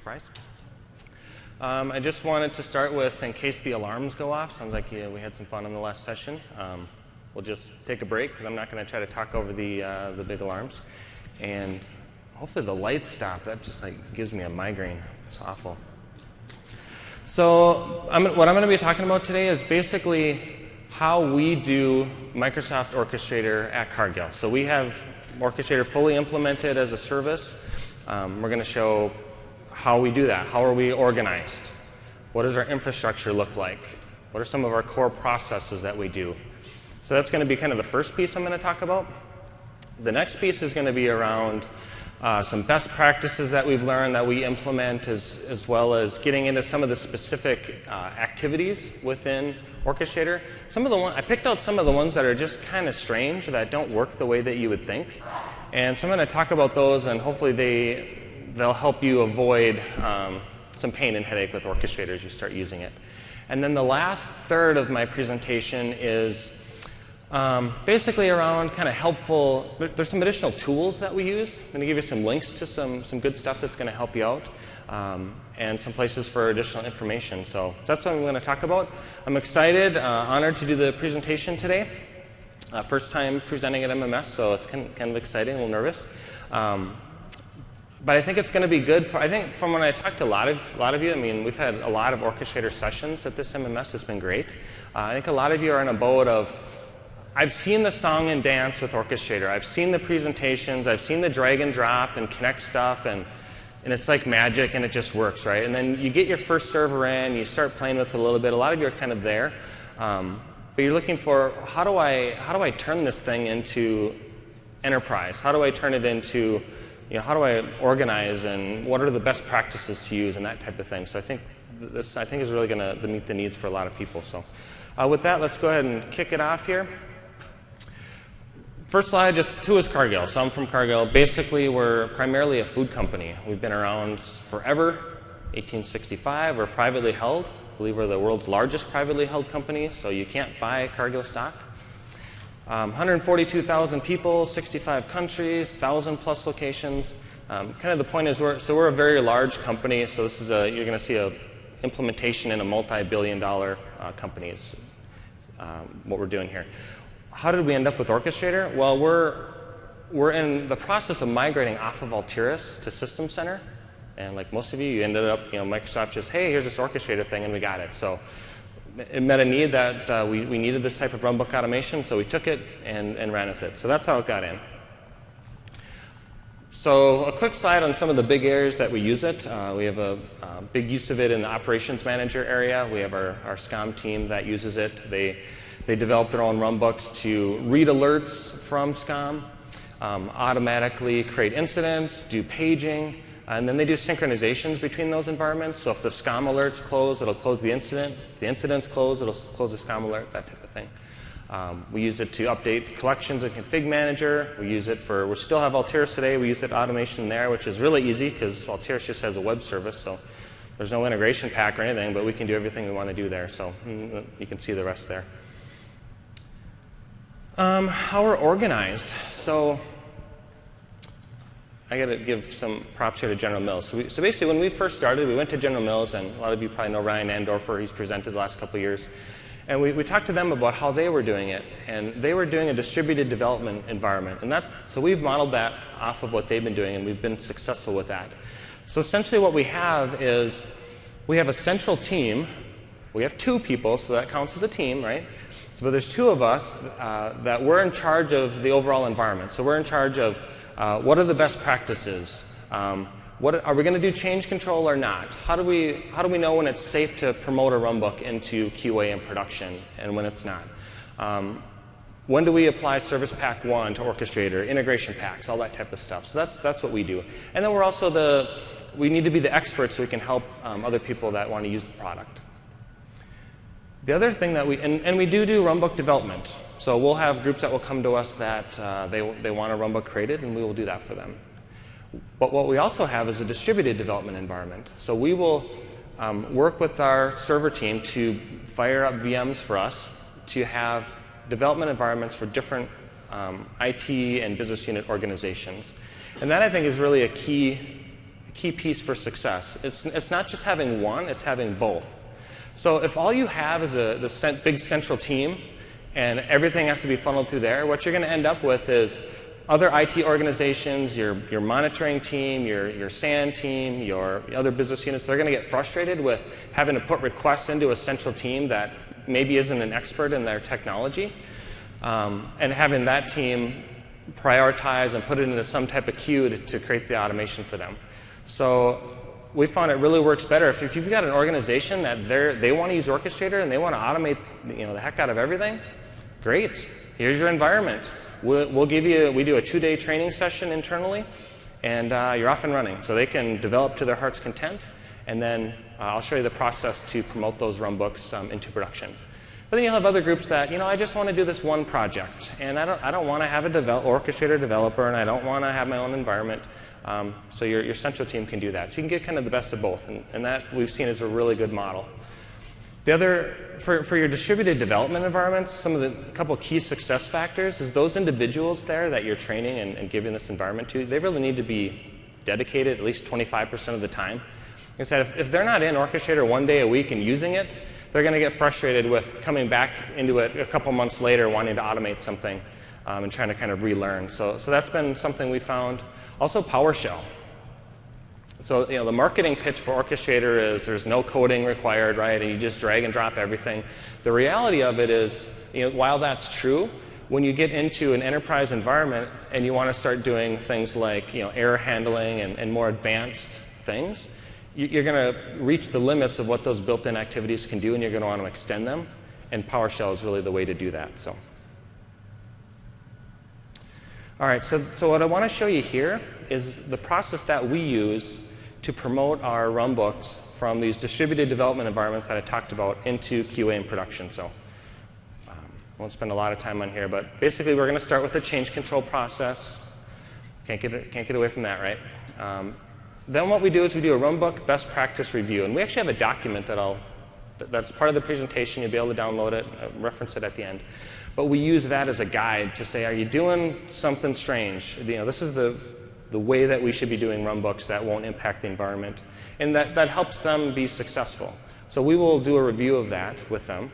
surprise. I just wanted to start with, in case the alarms go off, sounds like we had some fun in the last session. We'll just take a break because I'm not going to try to talk over the big alarms. And hopefully the lights stop. That just gives me a migraine. It's awful. So what I'm going to be talking about today is basically how we do Microsoft Orchestrator at Cargill. So we have Orchestrator fully implemented as a service. We're going to show how we do that. How are we organized? What does our infrastructure look like? What are some of our core processes that we do? So that's going to be kind of the first piece I'm going to talk about. The next piece is going to be around some best practices that we've learned that we implement, as well as getting into some of the specific activities within Orchestrator. I picked out some of the ones that are just kind of strange, that don't work the way that you would think. And so I'm going to talk about those, and hopefully they'll help you avoid some pain and headache with Orchestrator as you start using it. And then the last third of my presentation is basically around kind of helpful. There's some additional tools that we use. I'm going to give you some links to some good stuff that's going to help you out, and some places for additional information. So that's what I'm going to talk about. I'm excited, honored to do the presentation today. First time presenting at MMS, so it's kind of exciting, a little nervous. But I think it's going to be good. I think from when I talked to a lot of you, I mean, we've had a lot of Orchestrator sessions at this MMS. It's been great. I think a lot of you are in a boat of, I've seen the song and dance with Orchestrator. I've seen the presentations. I've seen the drag and drop and connect stuff, and it's like magic, and it just works, right? And then you get your first server in, you start playing with it a little bit. A lot of you are kind of there. But you're looking for, how do I turn this thing into enterprise? How do I turn it into, how do I organize, and what are the best practices to use, and that type of thing. So I think this is really going to meet the needs for a lot of people. So with that, let's go ahead and kick it off here. First slide, just who is Cargill? So I'm from Cargill. Basically, we're primarily a food company. We've been around forever, 1865. We're privately held. I believe we're the world's largest privately held company, so you can't buy Cargill stock. 142,000 people, 65 countries, 1,000 plus locations. Kind of the point is we're a very large company, so this is you're going to see a implementation in a multi-billion-dollar company is what we're doing here. How did we end up with Orchestrator? Well, we're in the process of migrating off of Altiris to System Center. And like most of you ended up, Microsoft just, hey, here's this Orchestrator thing, and we got it. So it met a need that we needed this type of runbook automation, so we took it and ran with it. So that's how it got in. So a quick slide on some of the big areas that we use it. We have a big use of it in the operations manager area. We have our SCOM team that uses it. They develop their own runbooks to read alerts from SCOM, automatically create incidents, do paging, and then they do synchronizations between those environments. So if the SCOM alert's closed, it'll close the incident. If the incident's closed, it'll close the SCOM alert, that type of thing. We use it to update collections and config manager. We still have Altiris today. We use it automation there, which is really easy because Altiris just has a web service, so there's no integration pack or anything, but we can do everything we want to do there. So you can see the rest there. How we're organized. So I got to give some props here to General Mills. So basically, when we first started, we went to General Mills, and a lot of you probably know Ryan Andorfer. He's presented the last couple of years. And we talked to them about how they were doing it. And they were doing a distributed development environment. So we've modeled that off of what they've been doing, and we've been successful with that. So essentially what we have is we have a central team. We have 2 people, so that counts as a team, right? But there's 2 of us that we're in charge of the overall environment. So we're in charge of what are the best practices? Are we going to do change control or not? How do we know when it's safe to promote a runbook into QA and production and when it's not? When do we apply Service Pack 1 to Orchestrator, integration packs, all that type of stuff? So that's what we do. And then we're also we need to be the experts so we can help other people that want to use the product. The other thing that we do runbook development. So we'll have groups that will come to us that they want a runbook created, and we will do that for them. But what we also have is a distributed development environment. So we will work with our server team to fire up VMs for us to have development environments for different IT and business unit organizations. And that, I think, is really a key key piece for success. It's not just having one, it's having both. So if all you have is the big central team and everything has to be funneled through there, what you're going to end up with is other IT organizations, your monitoring team, your SAN team, your other business units, they're going to get frustrated with having to put requests into a central team that maybe isn't an expert in their technology, and having that team prioritize and put it into some type of queue to create the automation for them. So we found it really works better if you've got an organization that they want to use Orchestrator and they want to automate the heck out of everything. Great. Here's your environment. We do a 2-day training session internally, and you're off and running. So they can develop to their heart's content, and then I'll show you the process to promote those runbooks into production. But then you'll have other groups that, I just want to do this one project, and I don't want to have a Orchestrator developer, and I don't want to have my own environment. So your central team can do that. So you can get kind of the best of both, and that we've seen is a really good model. The other, for your distributed development environments, some of the couple key success factors is those individuals there that you're training and giving this environment to, they really need to be dedicated at least 25% of the time. Like I said, if they're not in Orchestrator 1 day a week and using it, they're going to get frustrated with coming back into it a couple months later wanting to automate something and trying to kind of relearn. So that's been something we found. Also PowerShell. So the marketing pitch for Orchestrator is there's no coding required, right? And you just drag and drop everything. The reality of it is, while that's true, when you get into an enterprise environment and you want to start doing things like error handling and more advanced things, you're going to reach the limits of what those built-in activities can do, and you're going to want to extend them. And PowerShell is really the way to do that. So, all right. So what I want to show you here is the process that we use to promote our runbooks from these distributed development environments that I talked about into QA and production. So I won't spend a lot of time on here, but basically we're going to start with a change control process. Can't get away from that, right? Then what we do is we do a runbook best practice review, and we actually have a document that's part of the presentation. You'll be able to download it, reference it at the end. But we use that as a guide to say, are you doing something strange? This is the way that we should be doing runbooks that won't impact the environment. And that helps them be successful. So we will do a review of that with them,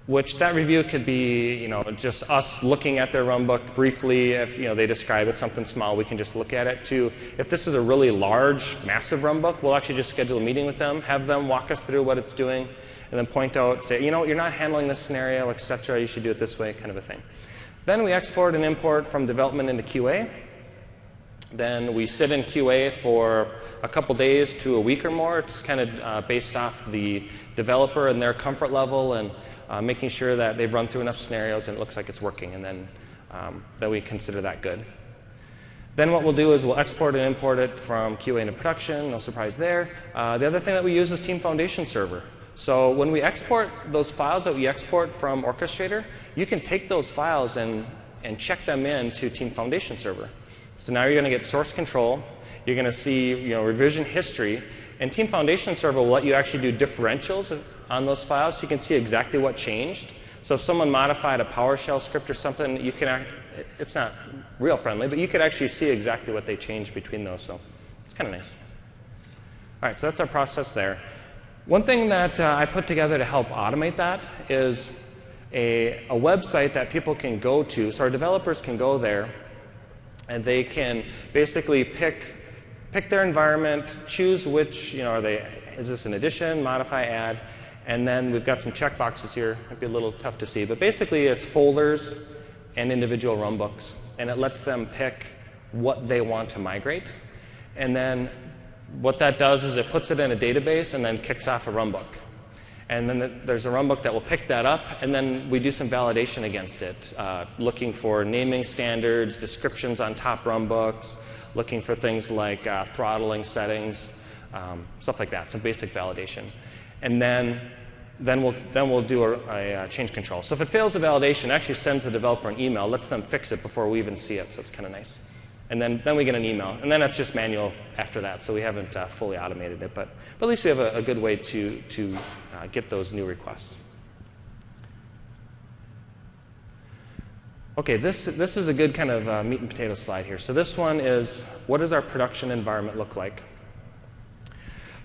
which that review could be just us looking at their runbook briefly. If they describe it as something small, we can just look at it. To if this is a really large, massive runbook, we'll actually just schedule a meeting with them, have them walk us through what it's doing, and then point out, say, you're not handling this scenario, etc. You should do it this way, kind of a thing. Then we export and import from development into QA. Then we sit in QA for a couple days to a week or more. It's kind of based off the developer and their comfort level and making sure that they've run through enough scenarios and it looks like it's working. And then we consider that good. Then what we'll do is we'll export and import it from QA into production. No surprise there. The other thing that we use is Team Foundation Server. So when we export those files that we export from Orchestrator, you can take those files and check them into Team Foundation Server. So now you're going to get source control. You're going to see revision history. And Team Foundation Server will let you actually do differentials on those files so you can see exactly what changed. So if someone modified a PowerShell script or something, it's not real friendly, but you could actually see exactly what they changed between those. So it's kind of nice. All right, so that's our process there. One thing that I put together to help automate that is a website that people can go to. So our developers can go there, and they can basically pick their environment, choose which, is this an addition, modify, add, and then we've got some checkboxes here. Might be a little tough to see, but basically it's folders and individual runbooks, and it lets them pick what they want to migrate. And then what that does is it puts it in a database and then kicks off a runbook. And then there's a runbook that will pick that up, and then we do some validation against it, looking for naming standards, descriptions on top runbooks, looking for things like throttling settings, stuff like that, some basic validation. And then we'll do a change control. So if it fails the validation, it actually sends the developer an email, lets them fix it before we even see it, so it's kind of nice. And then we get an email. And then it's just manual after that, so we haven't fully automated it. But at least we have a good way to get those new requests. Okay, this is a good kind of meat and potato slide here. So this one is, what does our production environment look like?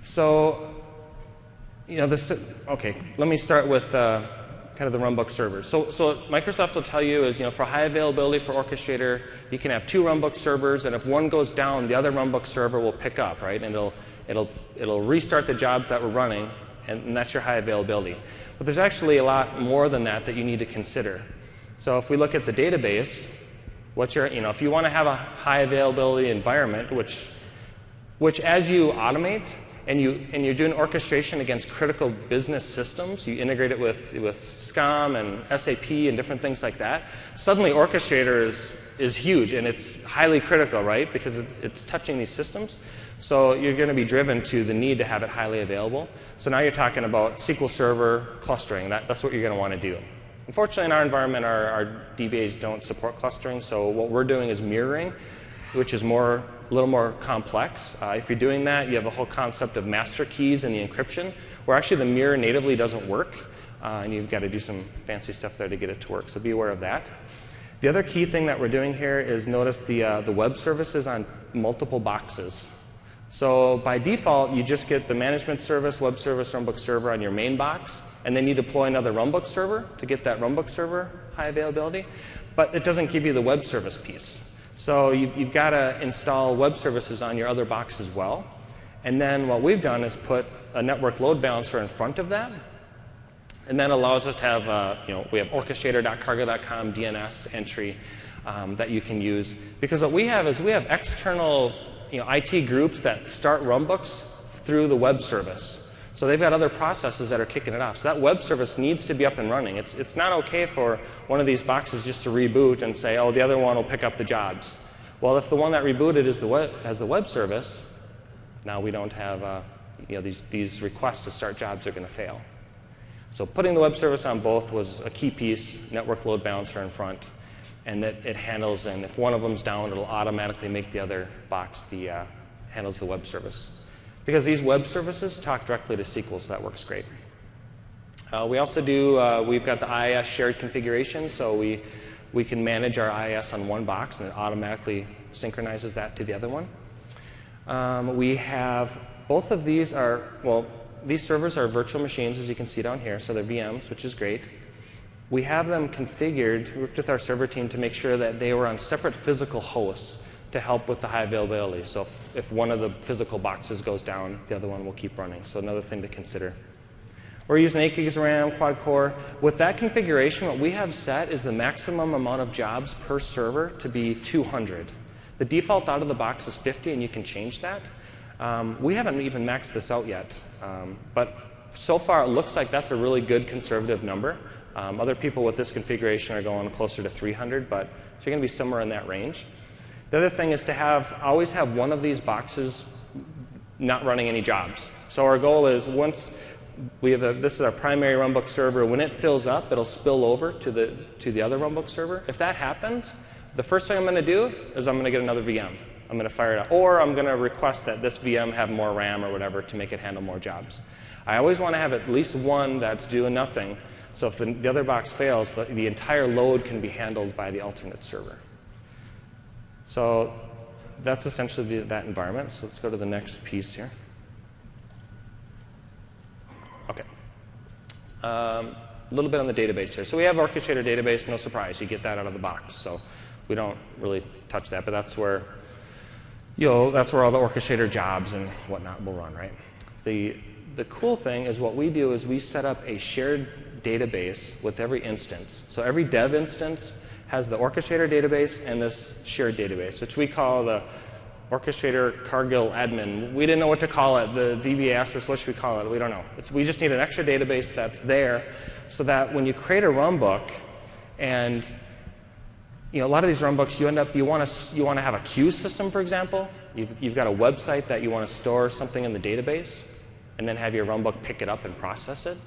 So, okay, let me start with kind of the runbook servers. So what Microsoft will tell you is, for high availability for Orchestrator, you can have 2 runbook servers, and if one goes down, the other runbook server will pick up, right? And it'll restart the jobs that were running, and that's your high availability. But there's actually a lot more than that you need to consider. So if we look at the database, if you want to have a high availability environment, which as you automate and you're doing orchestration against critical business systems, you integrate it with SCOM and SAP and different things like that, suddenly Orchestrator is huge and it's highly critical, right? Because it's touching these systems. So you're going to be driven to the need to have it highly available. So now you're talking about SQL Server clustering. That's what you're going to want to do. Unfortunately, in our environment, our DBAs don't support clustering, so what we're doing is mirroring, which is a little more complex. If you're doing that, you have a whole concept of master keys and the encryption, where actually the mirror natively doesn't work, and you've got to do some fancy stuff there to get it to work, so be aware of that. The other key thing that we're doing here is notice the web services on multiple boxes. So by default, you just get the management service, web service, runbook server on your main box, and then you deploy another runbook server to get that runbook server high availability. But it doesn't give you the web service piece. So you've got to install web services on your other box as well. And then what we've done is put a network load balancer in front of that. And that allows us to have, we have orchestrator.cargill.com DNS entry that you can use. Because what we have is we have external IT groups that start runbooks through the web service. So they've got other processes that are kicking it off. So that web service needs to be up and running. It's not okay for one of these boxes just to reboot and say, oh, the other one will pick up the jobs. Well, if the one that rebooted has the web service, now we don't have these requests to start jobs are going to fail. So putting the web service on both was a key piece, network load balancer in front, and that it handles, and if one of them's down, it'll automatically make the other box handles the web service. Because these web services talk directly to SQL, so that works great. We also we've got the IIS shared configuration, so we can manage our IIS on one box, and it automatically synchronizes that to the other one. We have, both of these these servers are virtual machines, as you can see down here, so they're VMs, which is great. We have them configured, we worked with our server team to make sure that they were on separate physical hosts to help with the high availability. So if one of the physical boxes goes down, the other one will keep running. So another thing to consider. We're using 8 gigs of RAM, quad core. With that configuration, what we have set is the maximum amount of jobs per server to be 200. The default out of the box is 50, and you can change that. We haven't even maxed this out yet. But so far, it looks like that's a really good conservative number. Other people with this configuration are going closer to 300, but so you're going to be somewhere in that range. The other thing is to always have one of these boxes not running any jobs. So our goal is once this is our primary runbook server, when it fills up, it'll spill over to the other runbook server. If that happens, the first thing I'm going to do is I'm going to get another VM. I'm going to fire it up. Or I'm going to request that this VM have more RAM or whatever to make it handle more jobs. I always want to have at least one that's doing nothing. So if the other box fails, the entire load can be handled by the alternate server. So that's essentially that environment. So let's go to the next piece here. Okay. A little bit on the database here. So we have Orchestrator database, no surprise. You get that out of the box. So we don't really touch that, but that's where all the Orchestrator jobs and whatnot will run, right? The cool thing is what we do is we set up a shared database with every instance. So every dev instance has the Orchestrator database and this shared database, which we call the Orchestrator Cargill admin. We didn't know what to call it. The DBA asked us, what should we call it? We don't know. We just need an extra database that's there so that when you create a runbook, and a lot of these runbooks, you want to have a queue system, for example. You've got a website that you want to store something in the database and then have your runbook pick it up and process it.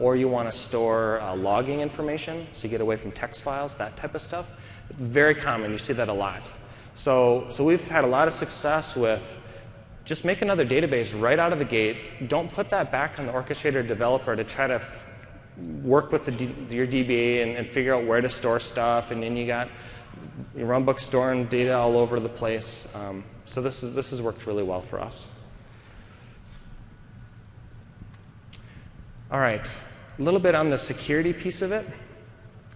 Or you want to store logging information, so you get away from text files, that type of stuff. Very common. You see that a lot. So we've had a lot of success with just make another database right out of the gate. Don't put that back on the Orchestrator developer to try to work with your DBA and figure out where to store stuff, and then you got your runbook storing data all over the place. So this has worked really well for us. All right, a little bit on the security piece of it.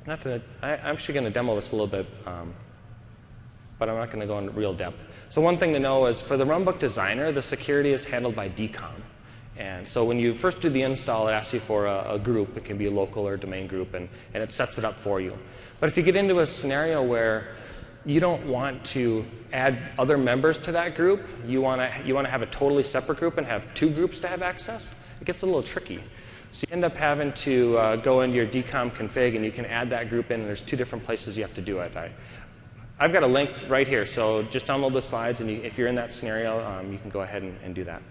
I'm actually going to demo this a little bit, but I'm not going to go into real depth. So one thing to know is for the runbook designer, the security is handled by DCOM. And so when you first do the install, it asks you for a group. It can be a local or domain group, and it sets it up for you. But if you get into a scenario where you don't want to add other members to that group, you want to have a totally separate group and have two groups to have access, it gets a little tricky. So you end up having to go into your DCOM config, and you can add that group in, and there's two different places you have to do it. I've got a link right here, so just download the slides, and if you're in that scenario, you can go ahead and do that.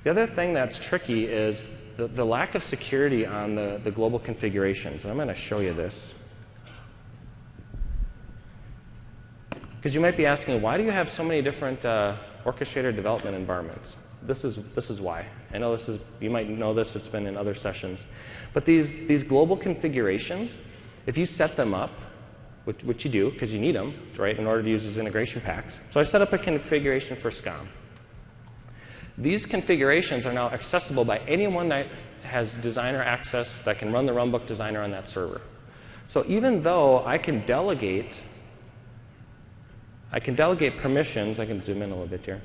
The other thing that's tricky is the lack of security on the global configurations. And I'm going to show you this. Because you might be asking, why do you have so many different Orchestrator development environments? This is why. I know you might know this, it's been in other sessions. But these global configurations, if you set them up, which you do because you need them, right, in order to use these integration packs. So I set up a configuration for SCOM. These configurations are now accessible by anyone that has designer access that can run the runbook designer on that server. So even though I can delegate permissions, I can zoom in a little bit here,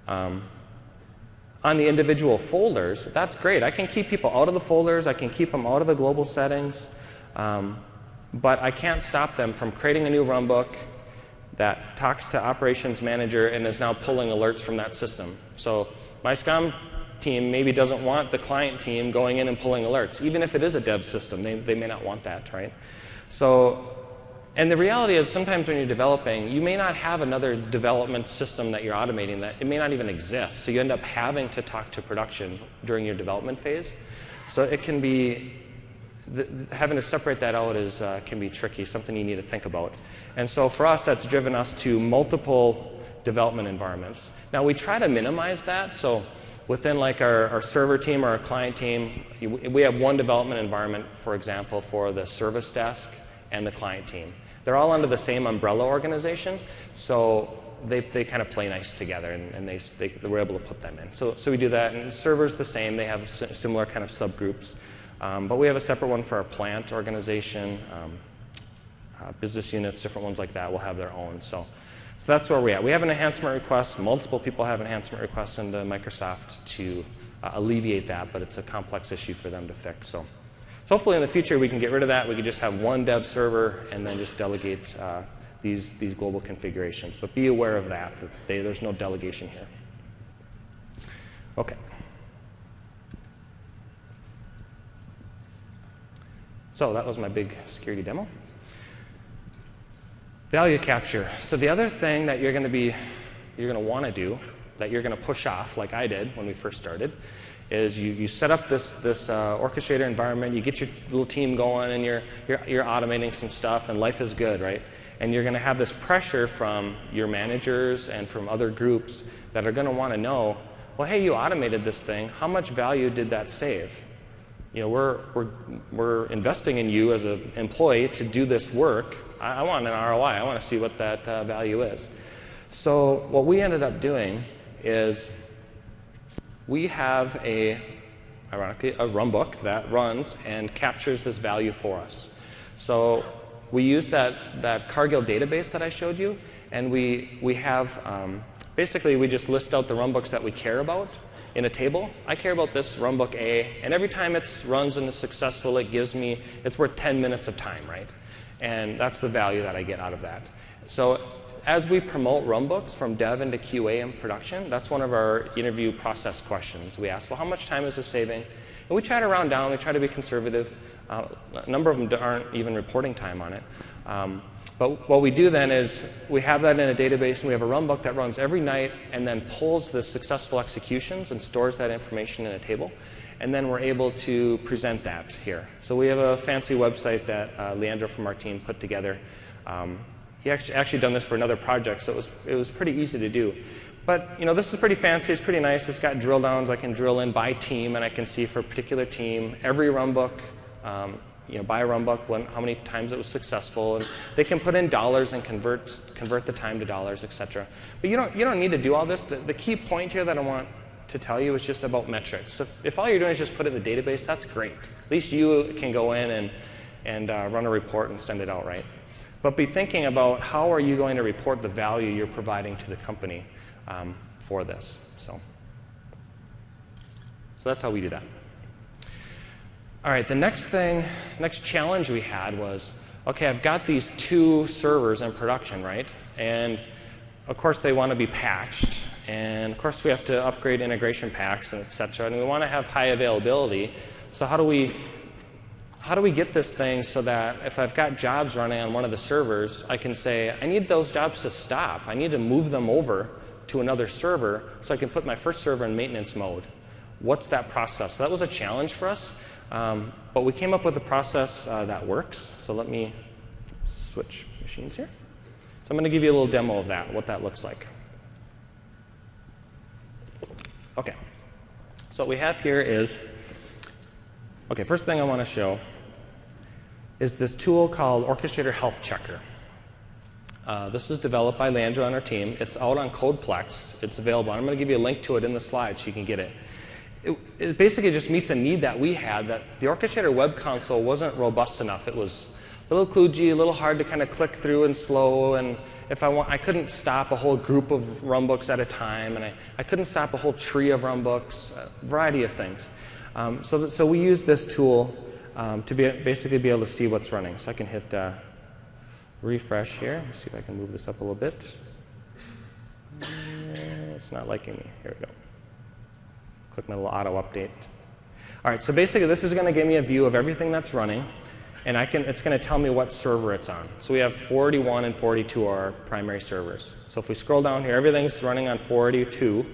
on the individual folders, that's great. I can keep people out of the folders, I can keep them out of the global settings, but I can't stop them from creating a new runbook that talks to operations manager and is now pulling alerts from that system. So my SCOM team maybe doesn't want the client team going in and pulling alerts. Even if it is a dev system, they may not want that, right? So, and the reality is sometimes when you're developing, you may not have another development system that you're automating that it may not even exist. So you end up having to talk to production during your development phase. So it can be, having to separate that out can be tricky, something you need to think about. And so for us, that's driven us to multiple development environments. Now we try to minimize that. So within like our server team or our client team, we have one development environment, for example, for the service desk and the client team. They're all under the same umbrella organization, so they kind of play nice together, and we're able to put them in. So we do that, and server's the same. They have similar kind of subgroups. But we have a separate one for our plant organization, business units, different ones like that will have their own. So that's where we're at. We have an enhancement request. Multiple people have enhancement requests into Microsoft to alleviate that, but it's a complex issue for them to fix. So hopefully in the future we can get rid of that. We can just have one dev server and then just delegate these global configurations. But be aware of that there's no delegation here. Okay. So that was my big security demo. Value capture. So the other thing that you're going to want to do, that you're going to push off, like I did when we first started, is you set up this Orchestrator environment, you get your little team going, and you're automating some stuff, and life is good, right? And you're going to have this pressure from your managers and from other groups that are going to want to know, well, hey, you automated this thing. How much value did that save? You know, we're investing in you as an employee to do this work. I want an ROI. I want to see what that value is. So what we ended up doing is we have ironically, a runbook that runs and captures this value for us. So we use that Cargill database that I showed you, and we have basically we just list out the runbooks that we care about in a table. I care about this runbook A, and every time it runs and is successful, it's worth 10 minutes of time, right? And that's the value that I get out of that. So as we promote runbooks from dev into QA and production, that's one of our interview process questions. We ask, well, how much time is this saving? And we try to round down, we try to be conservative. A number of them aren't even reporting time on it. But what we do then is we have that in a database, and we have a runbook that runs every night and then pulls the successful executions and stores that information in a table. And then we're able to present that here. So we have a fancy website that Leandro from our team put together. He actually done this for another project, so it was pretty easy to do. But this is pretty fancy. It's pretty nice. It's got drill downs. I can drill in by team, and I can see for a particular team every runbook by a run book, how many times it was successful, and they can put in dollars and convert the time to dollars, etc. But you don't need to do all this. The key point here that I want to tell you is just about metrics. So if all you're doing is just put it in the database, that's great. At least you can go in and run a report and send it out, right? But be thinking about how are you going to report the value you're providing to the company for this. So that's how we do that. All right, the next challenge we had was, okay, I've got these 2 servers in production, right? And of course they want to be patched, and of course we have to upgrade integration packs and et cetera, and we want to have high availability. So how do we get this thing so that if I've got jobs running on one of the servers, I can say, I need those jobs to stop. I need to move them over to another server so I can put my first server in maintenance mode. What's that process? So that was a challenge for us, but we came up with a process that works. So let me switch machines here. So I'm going to give you a little demo of that, what that looks like. Okay. So what we have here is, okay, first thing I want to show is this tool called Orchestrator Health Checker. This is developed by Landro on our team. It's out on CodePlex. It's available. I'm going to give you a link to it in the slides so you can get it. It basically just meets a need that we had, that the Orchestrator web console wasn't robust enough. It was a little kludgy, a little hard to kind of click through and slow, and if I couldn't stop a whole group of runbooks at a time, and I couldn't stop a whole tree of runbooks, a variety of things. So we use this tool to basically be able to see what's running. So I can hit refresh here. Let's see if I can move this up a little bit. It's not liking me. Here we go. Click my little auto update. All right, so basically this is going to give me a view of everything that's running, and it's going to tell me what server it's on. So we have 41 and 42 are our primary servers. So if we scroll down here, everything's running on 42,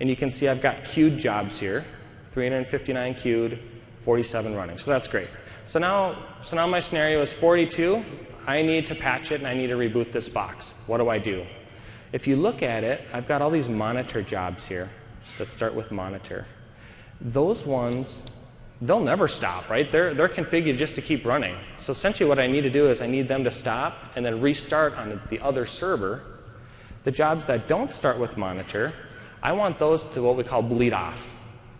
and you can see I've got queued jobs here, 359 queued, 47 running. So that's great. So now my scenario is 42. I need to patch it, and I need to reboot this box. What do I do? If you look at it, I've got all these monitor jobs here that start with monitor. Those ones, they'll never stop, right? They're configured just to keep running. So essentially what I need to do is I need them to stop and then restart on the other server. The jobs that don't start with monitor, I want those to what we call bleed off.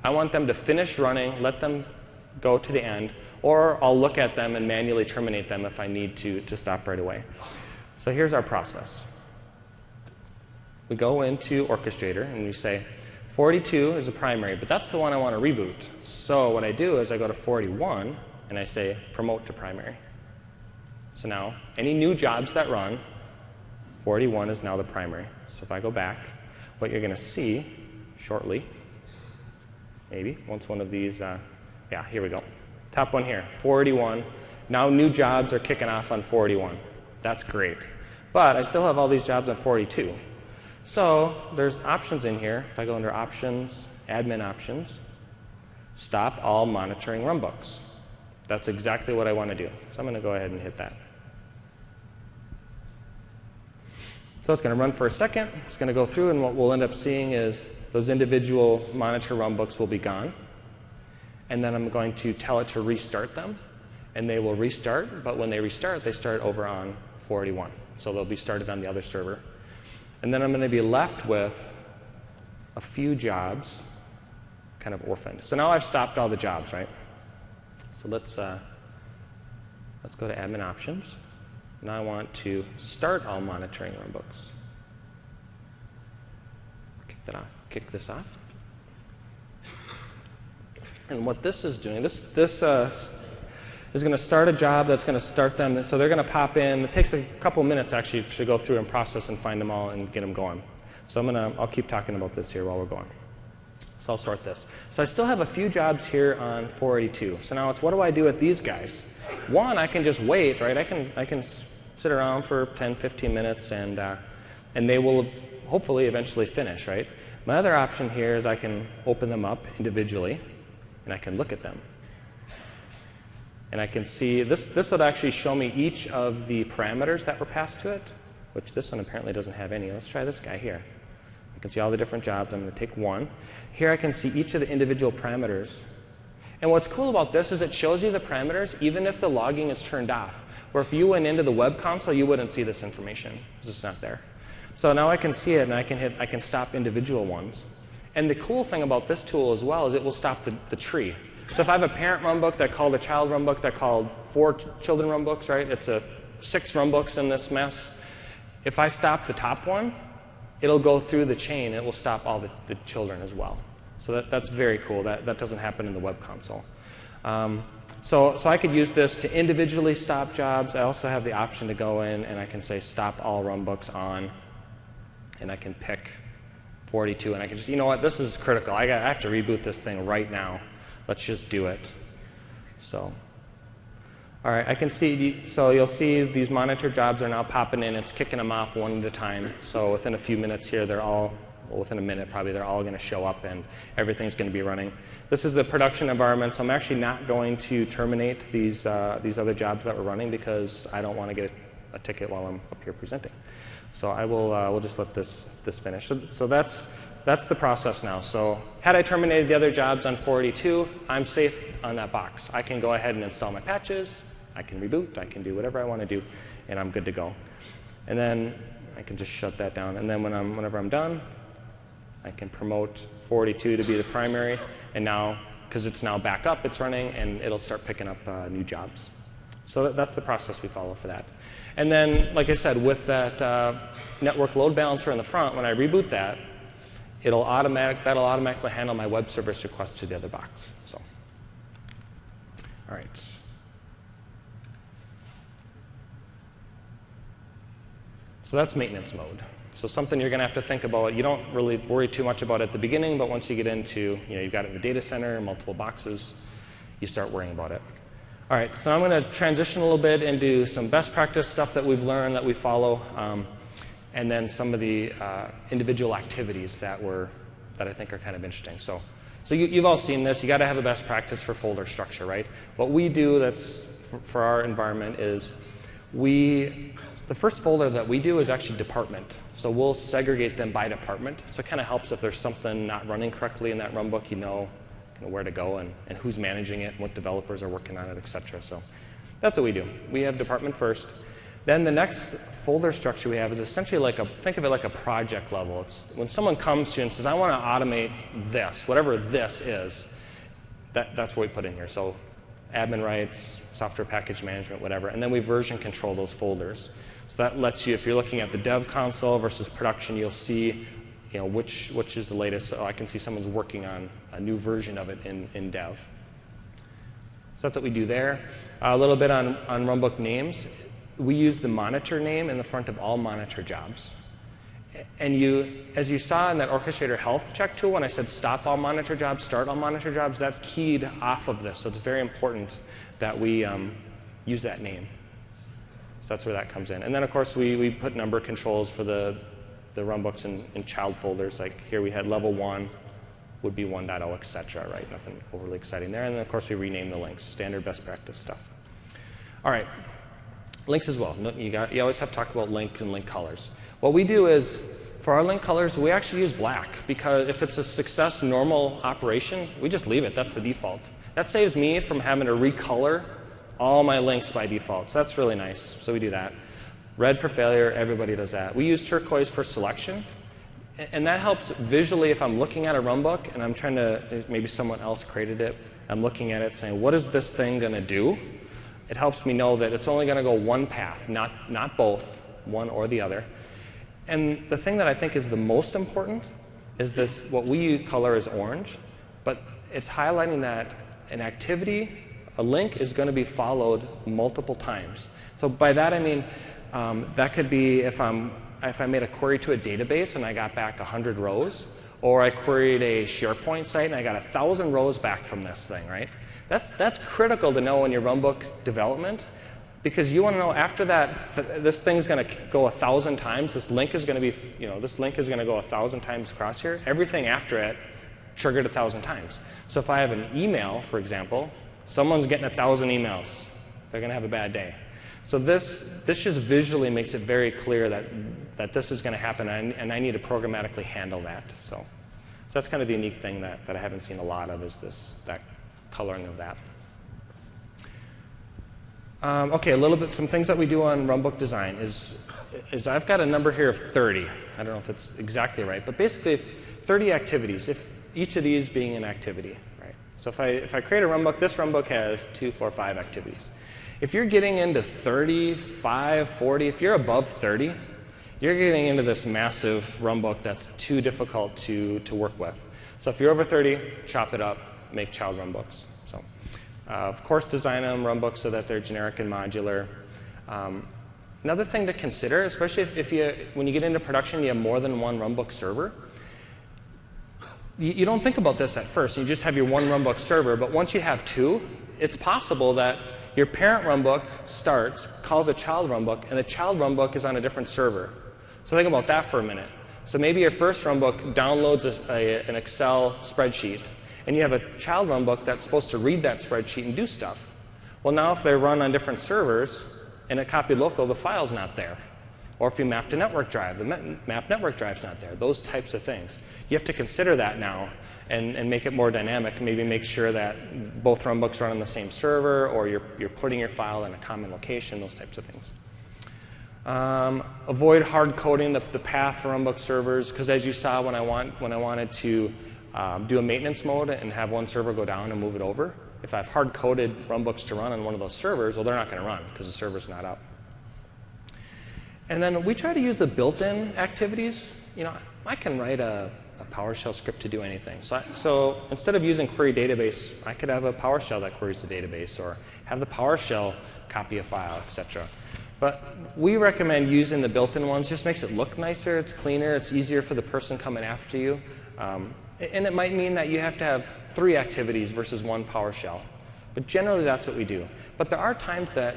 I want them to finish running, let them go to the end, or I'll look at them and manually terminate them if I need to stop right away. So here's our process. We go into Orchestrator and we say, 42 is the primary, but that's the one I want to reboot. So what I do is I go to 41 and I say promote to primary. So now any new jobs that run, 41 is now the primary. So if I go back, what you're going to see shortly, maybe, once one of these, yeah, here we go. Top one here, 41. Now new jobs are kicking off on 41. That's great. But I still have all these jobs on 42. So there's options in here. If I go under options, admin options, stop all monitoring runbooks. That's exactly what I want to do. So I'm going to go ahead and hit that. So it's going to run for a second. It's going to go through, and what we'll end up seeing is those individual monitor runbooks will be gone. And then I'm going to tell it to restart them, and they will restart. But when they restart, they start over on 41. So they'll be started on the other server. And then I'm going to be left with a few jobs kind of orphaned. So now I've stopped all the jobs, right? So let's go to admin options. Now I want to start all monitoring runbooks. Kick this off. And what this is doing, this is going to start a job that's going to start them. So they're going to pop in. It takes a couple minutes actually to go through and process and find them all and get them going. So I'll keep talking about this here while we're going. So I'll sort this. So I still have a few jobs here on 482. So now it's what do I do with these guys? One, I can just wait, right? I can sit around for 10, 15 minutes and they will hopefully eventually finish, right? My other option here is I can open them up individually and I can look at them. And I can see, this would actually show me each of the parameters that were passed to it, which this one apparently doesn't have any. Let's try this guy here. I can see all the different jobs. I'm going to take one. Here I can see each of the individual parameters. And what's cool about this is it shows you the parameters even if the logging is turned off. Where if you went into the web console, you wouldn't see this information because it's not there. So now I can see it, and I can stop individual ones. And the cool thing about this tool as well is it will stop the tree. So if I have a parent runbook that called a child runbook that called 4 children runbooks, right? It's 6 runbooks in this mess. If I stop the top one, it'll go through the chain. It will stop all the children as well. So that's very cool. That doesn't happen in the web console. So I could use this to individually stop jobs. I also have the option to go in and I can say stop all runbooks on, and I can pick 42, and I can just, you know what, this is critical. I have to reboot this thing right now. Let's just do it. So, all right, I can see, so you'll see these monitor jobs are now popping in. It's kicking them off one at a time. So within a few minutes here, they're all, well, within a minute probably, they're all going to show up and everything's going to be running. This is the production environment, so I'm actually not going to terminate these other jobs that we're running because I don't want to get a ticket while I'm up here presenting. So I will we'll just let this finish. So that's the process now. So had I terminated the other jobs on 482, I'm safe on that box. I can go ahead and install my patches. I can reboot. I can do whatever I want to do, and I'm good to go. And then I can just shut that down. And then whenever I'm done, I can promote 482 to be the primary. And now, because it's now back up, it's running, and it'll start picking up new jobs. So that's the process we follow for that. And then, like I said, with that network load balancer in the front, when I reboot that, that'll automatically handle my web service request to the other box. So, all right. So that's maintenance mode. So something you're going to have to think about. You don't really worry too much about it at the beginning, but once you get into, you've got it in the data center, multiple boxes, you start worrying about it. All right, so I'm going to transition a little bit into some best practice stuff that we've learned, that we follow, and then some of the individual activities that I think are kind of interesting. So you've all seen this. You got to have a best practice for folder structure, right? What we do that's for our environment is the first folder that we do is actually department. So we'll segregate them by department. So it kind of helps if there's something not running correctly in that runbook, you know where to go and who's managing it, and what developers are working on it, et cetera. So that's what we do. We have department first. Then the next folder structure we have is essentially think of it like a project level. It's when someone comes to you and says, I want to automate this, whatever this is, that's what we put in here. So admin rights, software package management, whatever. And then we version control those folders. So that lets you, if you're looking at the dev console versus production, you'll see which is the latest. So I can see someone's working on a new version of it in dev. So that's what we do there. A little bit on runbook names. We use the monitor name in the front of all monitor jobs. And as you saw in that Orchestrator health check tool, when I said stop all monitor jobs, start all monitor jobs, that's keyed off of this. So it's very important that we use that name. So that's where that comes in. And then, of course, we put number controls for the runbooks in child folders. Like here we had level 1 would be 1.0, et cetera, right? Nothing overly exciting there. And then, of course, we rename the links, standard best practice stuff. All right, links as well. You always have to talk about link and link colors. What we do is, for our link colors, we actually use black, because if it's a success normal operation, we just leave it. That's the default. That saves me from having to recolor all my links by default. So that's really nice. So we do that. Red for failure, everybody does that. We use turquoise for selection. And that helps visually if I'm looking at a runbook and I'm trying to, maybe someone else created it, I'm looking at it saying, what is this thing going to do? It helps me know that it's only going to go one path, not both, one or the other. And the thing that I think is the most important is this, what we color is orange, but it's highlighting that an activity, a link is going to be followed multiple times. So by that I mean, that could be if I made a query to a database and I got back 100 rows, or I queried a SharePoint site and I got 1,000 rows back from this thing, right? That's critical to know in your runbook development, because you want to know after that, this thing's going to go 1,000 times. This link is going to be, this link is going to go 1,000 times across here. Everything after it triggered 1,000 times. So if I have an email, for example, someone's getting 1,000 emails. They're going to have a bad day. So this just visually makes it very clear that this is going to happen, and I need to programmatically handle that. So that's kind of the unique thing that I haven't seen a lot of, is that coloring of that. Okay, a little bit, some things that we do on runbook design is I've got a number here of 30. I don't know if it's exactly right, but basically 30 activities, if each of these being an activity, right? So if I create a runbook, this runbook has 2, 4, 5 activities. If you're getting into 35, 40, if you're above 30, you're getting into this massive runbook that's too difficult to work with. So if you're over 30, chop it up, make child runbooks. So, of course, design them runbooks so that they're generic and modular. Another thing to consider, especially when you get into production, you have more than one runbook server. You don't think about this at first. You just have your one runbook server, but once you have two, it's possible that your parent runbook starts, calls a child runbook, and the child runbook is on a different server. So think about that for a minute. So maybe your first runbook downloads an Excel spreadsheet, and you have a child runbook that's supposed to read that spreadsheet and do stuff. Well, now if they run on different servers and it copied local, the file's not there. Or if you map to network drive, the map network drive's not there. Those types of things. You have to consider that now and make it more dynamic. Maybe make sure that both runbooks run on the same server, or you're putting your file in a common location, those types of things. Avoid hard coding the path for runbook servers, because as you saw when I wanted to do a maintenance mode and have one server go down and move it over, if I have hard coded runbooks to run on one of those servers, well, they're not going to run because the server's not up. And then we try to use the built-in activities. You know, I can write a PowerShell script to do anything. So instead of using query database, I could have a PowerShell that queries the database, or have the PowerShell copy a file, etc. But we recommend using the built-in ones. Just makes it look nicer, it's cleaner, it's easier for the person coming after you. And it might mean that you have to have 3 activities versus 1 PowerShell. But generally, that's what we do. But there are times that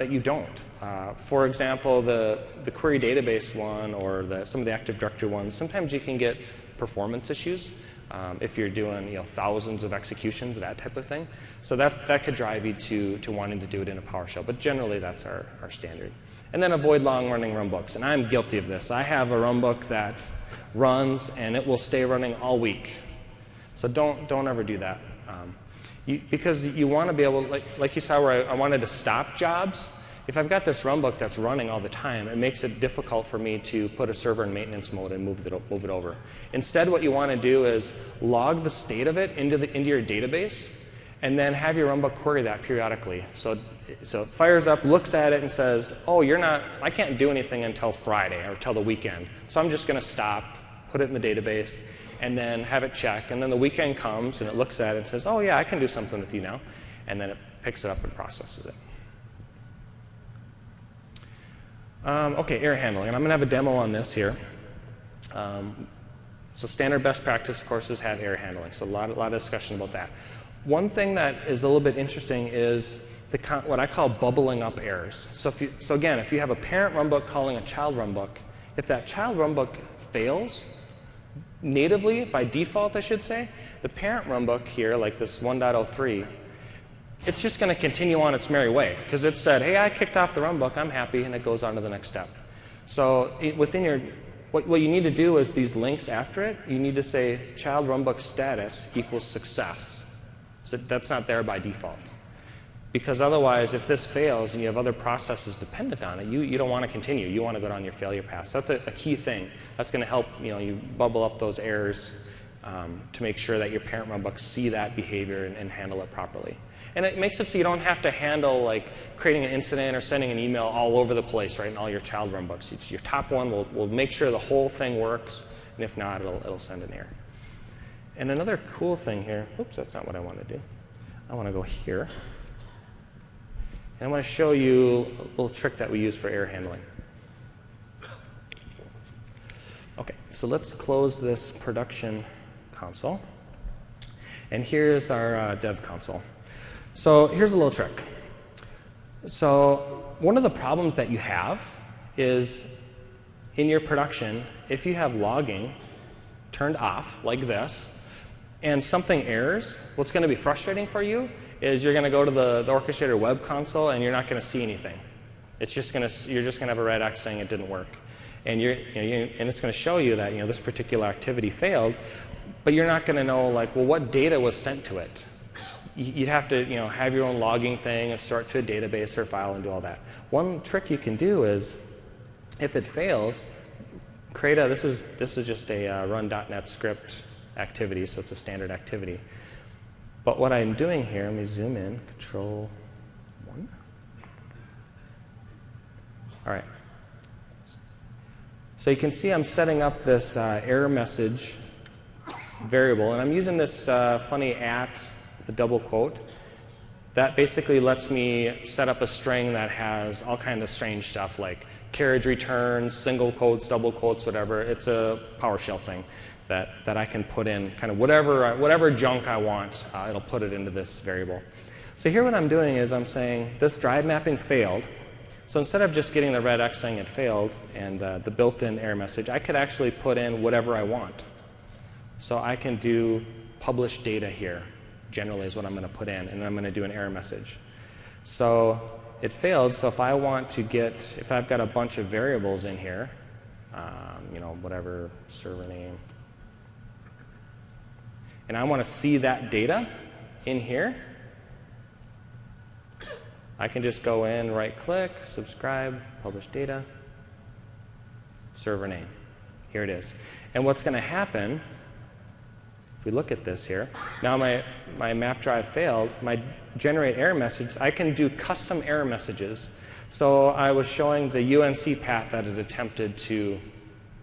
you don't. For example, the query database one, or some of the Active Directory ones, sometimes you can get performance issues if you're doing thousands of executions, that type of thing. So that could drive you to wanting to do it in a PowerShell. But generally, that's our standard. And then avoid long-running runbooks. And I'm guilty of this. I have a runbook that runs, and it will stay running all week. So don't ever do that. Because you want to be able, like you saw where I wanted to stop jobs. If I've got this runbook that's running all the time, it makes it difficult for me to put a server in maintenance mode and move it over. Instead, what you want to do is log the state of it into your database, and then have your runbook query that periodically. So it fires up, looks at it, and says, oh, I can't do anything until Friday or until the weekend. So I'm just going to stop, put it in the database, and then have it check. And then the weekend comes, and it looks at it and says, oh, yeah, I can do something with you now. And then it picks it up and processes it. Okay, error handling. And I'm going to have a demo on this here. So standard best practice, of course, is have error handling. So a lot of discussion about that. One thing that is a little bit interesting is what I call bubbling up errors. So again, if you have a parent runbook calling a child runbook, if that child runbook fails, natively, by default, I should say, the parent runbook here, like this 1.03, it's just going to continue on its merry way, because it said, hey, I kicked off the runbook, I'm happy, and it goes on to the next step. So what you need to do is these links after it, you need to say child runbook status equals success. So that's not there by default. Because otherwise, if this fails and you have other processes dependent on it, you don't want to continue. You want to go down your failure path. So that's a key thing. That's going to help you bubble up those errors to make sure that your parent runbooks see that behavior and handle it properly. And it makes it so you don't have to handle creating an incident or sending an email all over the place, right, in all your child runbooks. Your top one will make sure the whole thing works, and if not, it'll send an error. And another cool thing here, oops, that's not what I want to do. I want to go here. And I want to show you a little trick that we use for error handling. Okay, so let's close this production console. And here's our dev console. So here's a little trick. So one of the problems that you have is in your production, if you have logging turned off like this, and something errors, what's going to be frustrating for you is you're going to go to the Orchestrator web console and you're not going to see anything. You're just going to have a red X saying it didn't work, and and it's going to show you that this particular activity failed, but you're not going to know well, what data was sent to it. you'd have to have your own logging thing and store it to a database or file and do all that. One trick you can do is, if it fails, create a, this is just a run.NET script activity, so it's a standard activity. But what I'm doing here, let me zoom in, Control 1. All right. So you can see I'm setting up this error message variable, and I'm using this funny @ with a double quote. That basically lets me set up a string that has all kinds of strange stuff like carriage returns, single quotes, double quotes, whatever. It's a PowerShell thing that I can put in kind of whatever junk I want. It'll put it into this variable. So here what I'm doing is I'm saying this drive mapping failed. So instead of just getting the red X saying it failed and the built-in error message, I could actually put in whatever I want. So I can do publish data here, generally is what I'm going to put in, and then I'm going to do an error message. So it failed, so if I want to get, if I've got a bunch of variables in here, whatever server name, and I want to see that data in here, I can just go in, right-click, subscribe, publish data, server name. Here it is. And what's going to happen, if we look at this here, now my map drive failed, my generate error message, I can do custom error messages. So I was showing the UNC path that it attempted to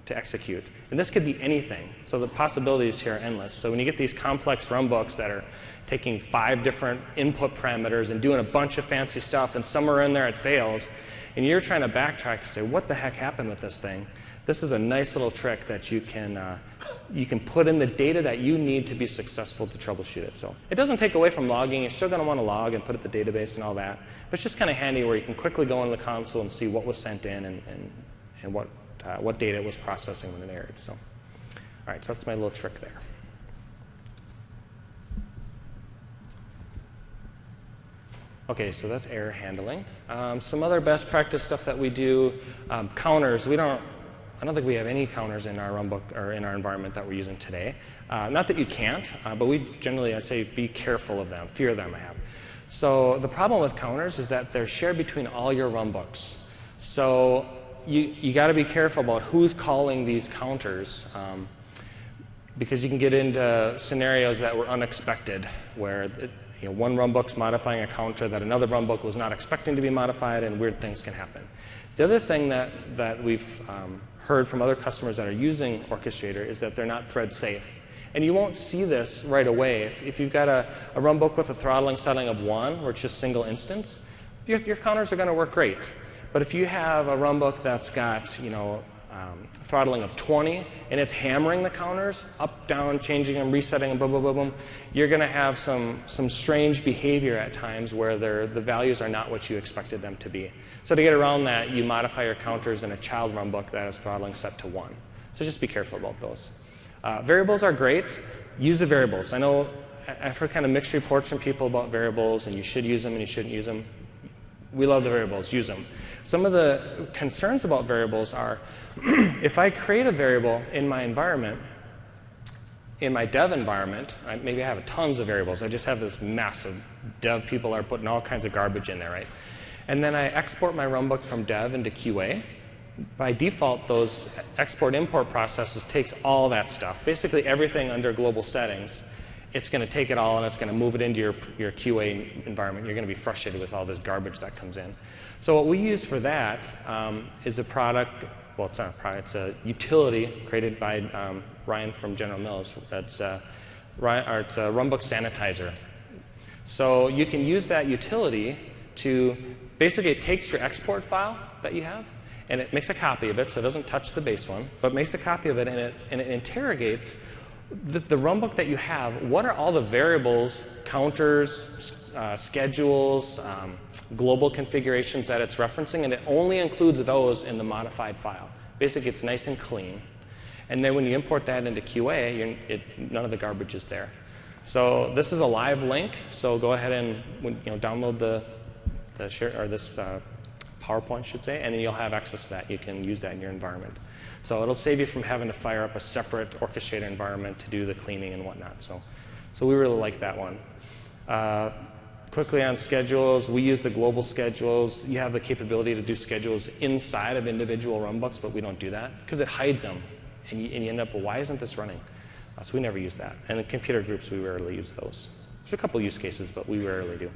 execute. And this could be anything. So the possibilities here are endless. So when you get these complex runbooks that are taking 5 different input parameters and doing a bunch of fancy stuff, and somewhere in there it fails, and you're trying to backtrack to say, what the heck happened with this thing? This is a nice little trick that you can put in the data that you need to be successful to troubleshoot it. So it doesn't take away from logging. You're still going to want to log and put it in the database and all that. But it's just kind of handy where you can quickly go into the console and see what was sent in and what data it was processing when it erred. So, all right, so that's my little trick there. Okay, so that's error handling. Some other best practice stuff that we do, counters. I don't think we have any counters in our runbook or in our environment that we're using today. Not that you can't, but we generally, I say, be careful of them. Fear them, I have. So the problem with counters is that they're shared between all your runbooks. So you got to be careful about who's calling these counters, because you can get into scenarios that were unexpected, where one runbook's modifying a counter that another runbook was not expecting to be modified, and weird things can happen. The other thing that we've heard from other customers that are using Orchestrator is that they're not thread safe. And you won't see this right away. If you've got a runbook with a throttling setting of 1, where it's just single instance, your counters are going to work great. But if you have a runbook that's got throttling of 20, and it's hammering the counters, up, down, changing them, resetting them, boom, boom, boom, boom, you're going to have some strange behavior at times where the values are not what you expected them to be. So to get around that, you modify your counters in a child runbook that has throttling set to 1. So just be careful about those. Variables are great. Use the variables. I know I've heard kind of mixed reports from people about variables, and you should use them and you shouldn't use them. We love the variables. Use them. Some of the concerns about variables are if I create a variable in my environment, in my dev environment, maybe I have tons of variables. I just have this mess of dev people are putting all kinds of garbage in there, right? And then I export my runbook from dev into QA. By default, those export-import processes takes all that stuff. Basically everything under global settings, it's going to take it all and it's going to move it into your QA environment. You're going to be frustrated with all this garbage that comes in. So what we use for that is a product, well, it's not a product, it's a utility created by Ryan from General Mills. It's a runbook sanitizer. So you can use that utility to, basically it takes your export file that you have, and it makes a copy of it, so it doesn't touch the base one, but makes a copy of it, and it interrogates the runbook that you have. What are all the variables, counters, schedules, global configurations that it's referencing, and it only includes those in the modified file. Basically, it's nice and clean. And then when you import that into QA, none of the garbage is there. So this is a live link, so go ahead and download the share, or this PowerPoint, I should say, and then you'll have access to that. You can use that in your environment. So it'll save you from having to fire up a separate Orchestrator environment to do the cleaning and whatnot. So we really like that one. Quickly on schedules, we use the global schedules. You have the capability to do schedules inside of individual runbooks, but we don't do that because it hides them. And you end up, well, why isn't this running? So we never use that. And in computer groups, we rarely use those. There's a couple use cases, but we rarely do.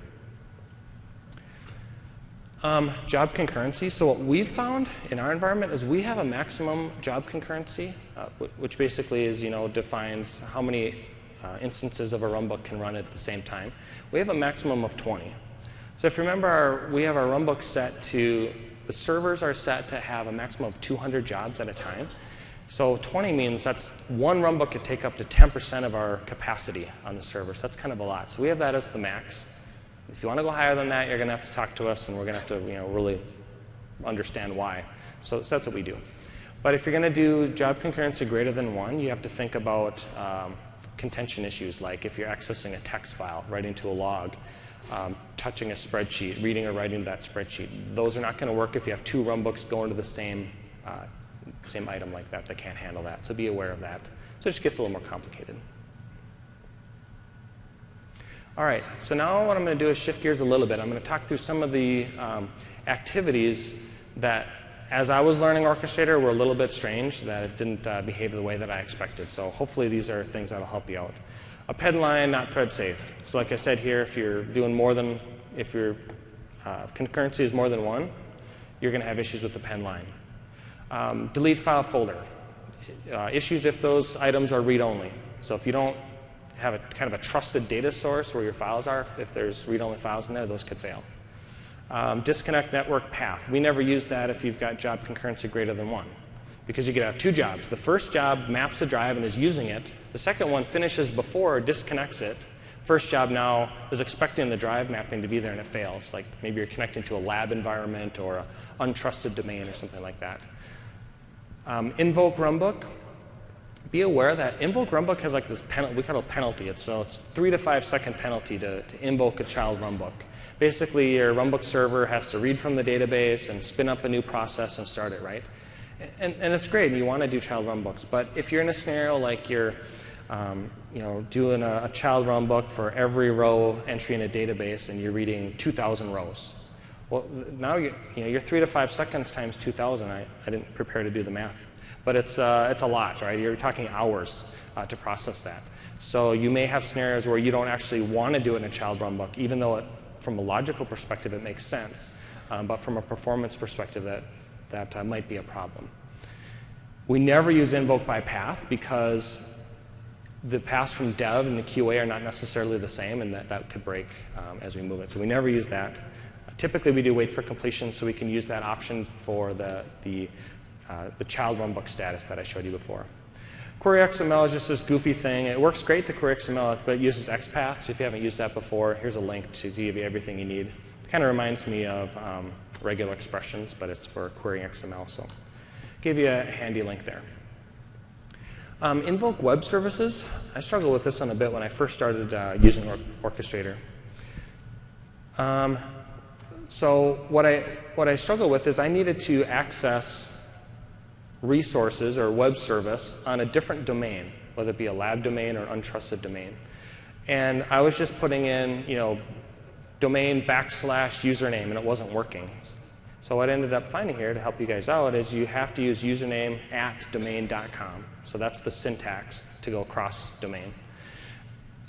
Job concurrency. So what we've found in our environment is we have a maximum job concurrency, which basically is, defines how many instances of a runbook can run at the same time. We have a maximum of 20. So if you remember, we have our runbook set to, the servers are set to have a maximum of 200 jobs at a time. So 20 means that's one runbook could take up to 10% of our capacity on the server. So that's kind of a lot. So we have that as the max. If you want to go higher than that, you're going to have to talk to us, and we're going to have to really understand why. So that's what we do. But if you're going to do job concurrency greater than 1, you have to think about contention issues, like if you're accessing a text file, writing to a log, touching a spreadsheet, reading or writing that spreadsheet. Those are not going to work if you have 2 runbooks going to the same item like that. They can't handle that. So be aware of that. So it just gets a little more complicated. All right, so now what I'm going to do is shift gears a little bit. I'm going to talk through some of the activities that, as I was learning Orchestrator, were a little bit strange, that it didn't behave the way that I expected. So hopefully these are things that will help you out. Append line, not thread safe. So like I said here, if you're doing more than, if your concurrency is more than 1, you're going to have issues with append line. Delete file folder. Issues if those items are read-only. So if you don't have a kind of a trusted data source where your files are, if there's read-only files in there, those could fail. Disconnect network path. We never use that if you've got job concurrency greater than 1, because you could have 2 jobs. The first job maps the drive and is using it. The second one finishes before or disconnects it. First job now is expecting the drive mapping to be there and it fails. Like maybe you're connecting to a lab environment or an untrusted domain or something like that. Invoke runbook. Be aware that invoke runbook has like this penalty, we call it a penalty. It's 3 to 5 second penalty to invoke a child runbook. Basically, your runbook server has to read from the database and spin up a new process and start it, right? And it's great, and you want to do child runbooks. But if you're in a scenario like you're doing a child runbook for every row entry in a database and you're reading 2,000 rows, well, now you're 3 to 5 seconds times 2,000. I didn't prepare to do the math. But it's a lot, right? You're talking hours to process that. So you may have scenarios where you don't actually want to do it in a child runbook, even though from a logical perspective it makes sense. But from a performance perspective, that might be a problem. We never use invoke by path because the paths from dev and the QA are not necessarily the same, and that could break as we move it. So we never use that. Typically, we do wait for completion, so we can use that option for the child runbook status that I showed you before. Query XML is just this goofy thing. It works great to query XML, but it uses XPath. So if you haven't used that before, here's a link to give you everything you need. It kind of reminds me of regular expressions, but it's for querying XML. So give you a handy link there. Invoke web services. I struggled with this one a bit when I first started using Orchestrator. So what I struggled with is I needed to access resources or web service on a different domain, whether it be a lab domain or untrusted domain. And I was just putting in, domain / username, and it wasn't working. So what I ended up finding here to help you guys out is you have to use username @domain.com. So that's the syntax to go across domain.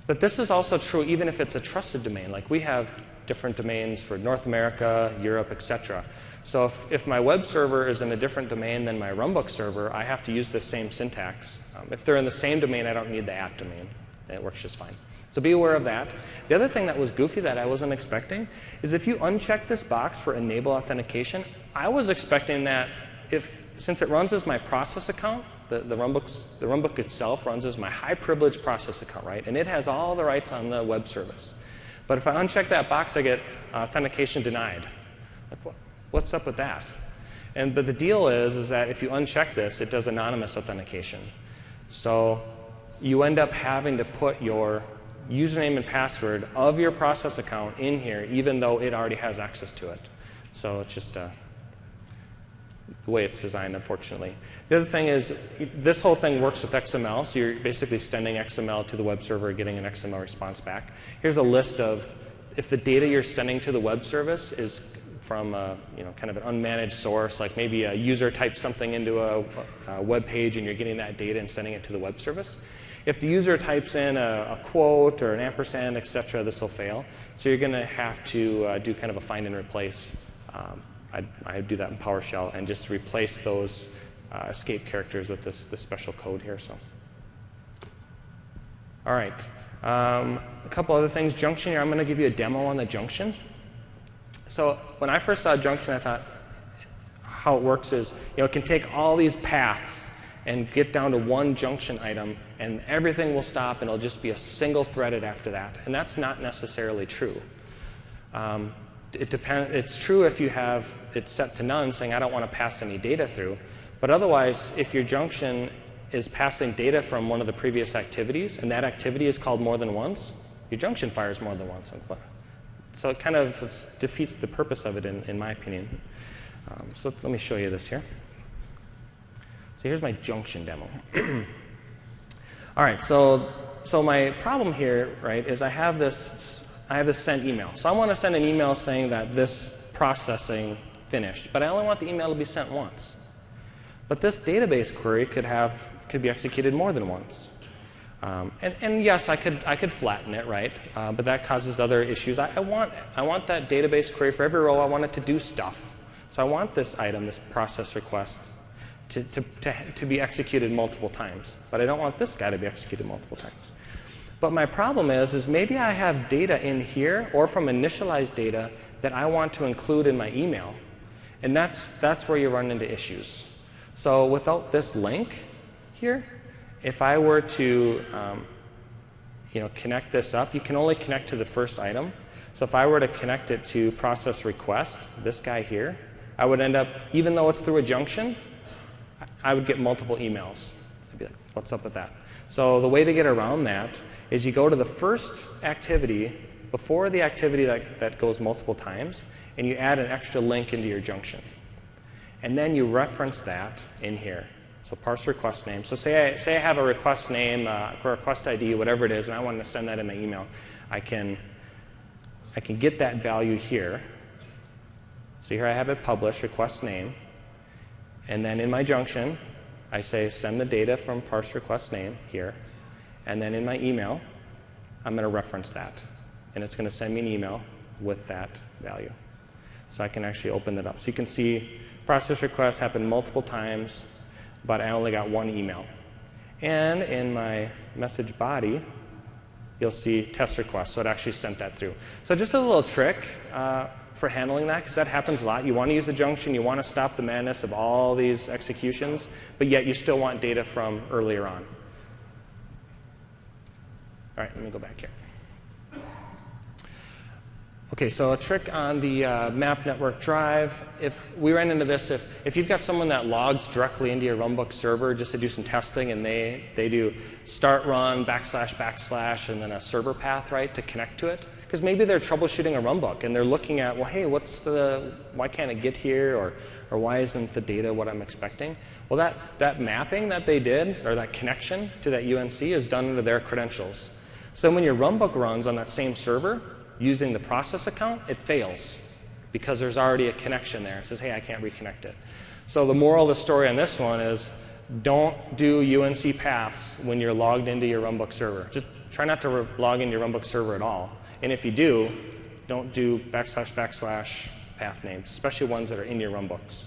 But this is also true even if it's a trusted domain. Like we have different domains for North America, Europe, etc. So if my web server is in a different domain than my runbook server, I have to use the same syntax. If they're in the same domain, I don't need the @domain. And it works just fine. So be aware of that. The other thing that was goofy that I wasn't expecting is if you uncheck this box for enable authentication, I was expecting that since it runs as my process account, the runbook itself runs as my high privilege process account, right? And it has all the rights on the web service. But if I uncheck that box, I get authentication denied. Like, what's up with that? But the deal is that if you uncheck this, it does anonymous authentication. So you end up having to put your username and password of your process account in here, even though it already has access to it. So it's just the way it's designed, unfortunately. The other thing is this whole thing works with XML, so you're basically sending XML to the web server, getting an XML response back. Here's a list of if the data you're sending to the web service is from a, kind of an unmanaged source, like maybe a user typed something into a web page and you're getting that data and sending it to the web service. If the user types in a quote or an ampersand, etc., this will fail. So you're going to have to do kind of a find and replace. I do that in PowerShell and just replace those escape characters with this special code here. So, all right. A couple other things. Junction here. I'm going to give you a demo on the junction. So when I first saw junction, I thought how it works is, it can take all these paths and get down to one junction item, and everything will stop, and it'll just be a single threaded after that. And that's not necessarily true. It depends. It's true if you have it set to none, saying I don't want to pass any data through. But otherwise, if your junction is passing data from one of the previous activities, and that activity is called more than once, your junction fires more than once. So it kind of defeats the purpose of it, in my opinion. So let me show you this here. So here's my junction demo. All right, so my problem here, right, is I have this send email. So I want to send an email saying that this processing finished, but I only want the email to be sent once. But this database query could be executed more than once. And yes, I could flatten it, right? But that causes other issues. I want that database query for every row. I want it to do stuff. So I want this item, this process request, to be executed multiple times. But I don't want this guy to be executed multiple times. But my problem is maybe I have data in here or from initialized data that I want to include in my email. And that's where you run into issues. So without this link here, if I were to connect this up, you can only connect to the first item. So if I were to connect it to process request, this guy here, I would end up, even though it's through a junction, I would get multiple emails. I'd be like, what's up with that? So the way to get around that is you go to the first activity before the activity that goes multiple times, and you add an extra link into your junction. And then you reference that in here. So parse request name. So say I have a request name, request ID, whatever it is, and I want to send that in my email. I can get that value here. So here I have it published, request name. And then in my junction, I say send the data from parse request name here. And then in my email, I'm going to reference that. And it's going to send me an email with that value. So I can actually open that up. So you can see process requests happen multiple times, but I only got one email. And in my message body, you'll see test request. So it actually sent that through. So just a little trick for handling that, because that happens a lot. You want to use a junction. You want to stop the madness of all these executions, but yet you still want data from earlier on. All right, let me go back here. Okay, so a trick on the map network drive. If we ran into this, if you've got someone that logs directly into your runbook server just to do some testing, and they do start run // and then a server path, right, to connect to it, because maybe they're troubleshooting a runbook and they're looking at, well, hey, why can't it get here, or why isn't the data what I'm expecting? Well, that mapping that they did, or that connection to that UNC, is done under their credentials. So when your runbook runs on that same server, using the process account, it fails because there's already a connection there. It says, hey, I can't reconnect it. So the moral of the story on this one is don't do UNC paths when you're logged into your runbook server. Just try not to log into your runbook server at all. And if you do, don't do // path names, especially ones that are in your runbooks.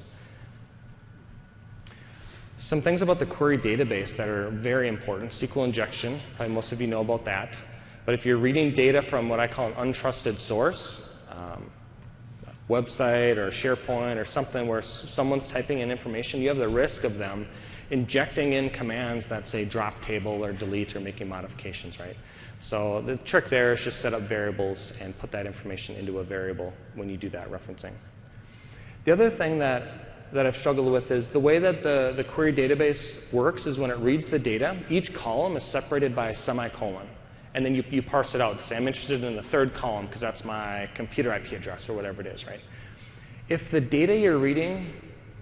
Some things about the query database that are very important. SQL injection, probably most of you know about that. But if you're reading data from what I call an untrusted source, website or SharePoint or something where someone's typing in information, you have the risk of them injecting in commands that say drop table or delete or making modifications, right? So the trick there is just set up variables and put that information into a variable when you do that referencing. The other thing that I've struggled with is the way that the query database works is when it reads the data, each column is separated by a semicolon. And then you parse it out. Say, I'm interested in the third column because that's my computer IP address or whatever it is, right? If the data you're reading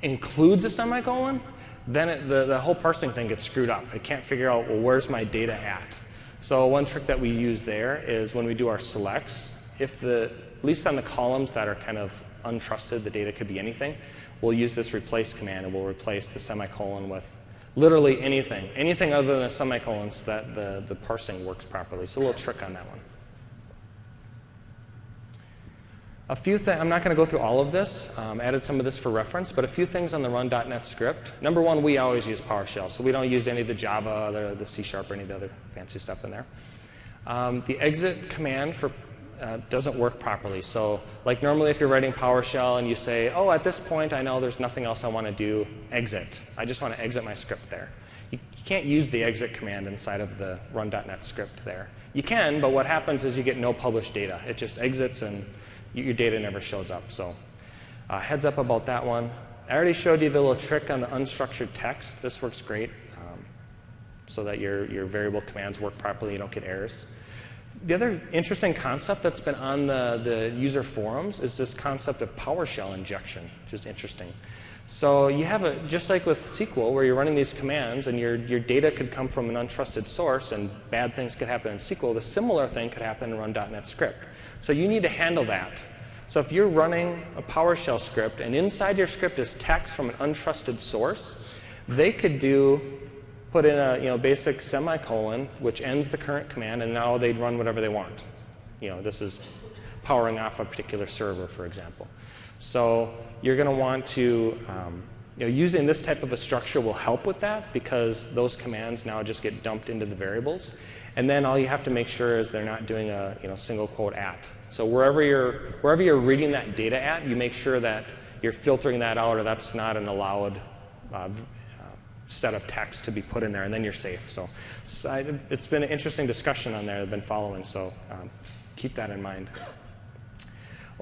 includes a semicolon, then the whole parsing thing gets screwed up. It can't figure out, well, where's my data at? So one trick that we use there is when we do our selects, if at least on the columns that are kind of untrusted, the data could be anything, we'll use this replace command, and we'll replace the semicolon with literally anything other than a semicolon, so that the parsing works properly. So a little trick on that one. A few things, I'm not going to go through all of this, added some of this for reference, but a few things on the run.NET script. Number one, we always use PowerShell, so we don't use any of the Java, the C# or any of the other fancy stuff in there. The exit command doesn't work properly. So like normally if you're writing PowerShell and you say, oh, at this point I know there's nothing else I want to do, exit. I just want to exit my script there. You can't use the exit command inside of the run.NET script there. You can, but what happens is you get no published data. It just exits and your data never shows up. So heads up about that one. I already showed you the little trick on the unstructured text. This works great so that your variable commands work properly, you don't get errors. The other interesting concept that's been on the user forums is this concept of PowerShell injection, which is interesting. So you have just like with SQL, where you're running these commands and your data could come from an untrusted source and bad things could happen in SQL, the similar thing could happen in run.NET script. So you need to handle that. So if you're running a PowerShell script and inside your script is text from an untrusted source, they could put in a basic semicolon, which ends the current command, and now they'd run whatever they want. This is powering off a particular server, for example. So you're going to want to, using this type of a structure will help with that, because those commands now just get dumped into the variables. And then all you have to make sure is they're not doing a single quote at. So wherever you're reading that data at, you make sure that you're filtering that out, or that's not an allowed set of text to be put in there, and then you're safe. So it's been an interesting discussion on there I've been following, so keep that in mind.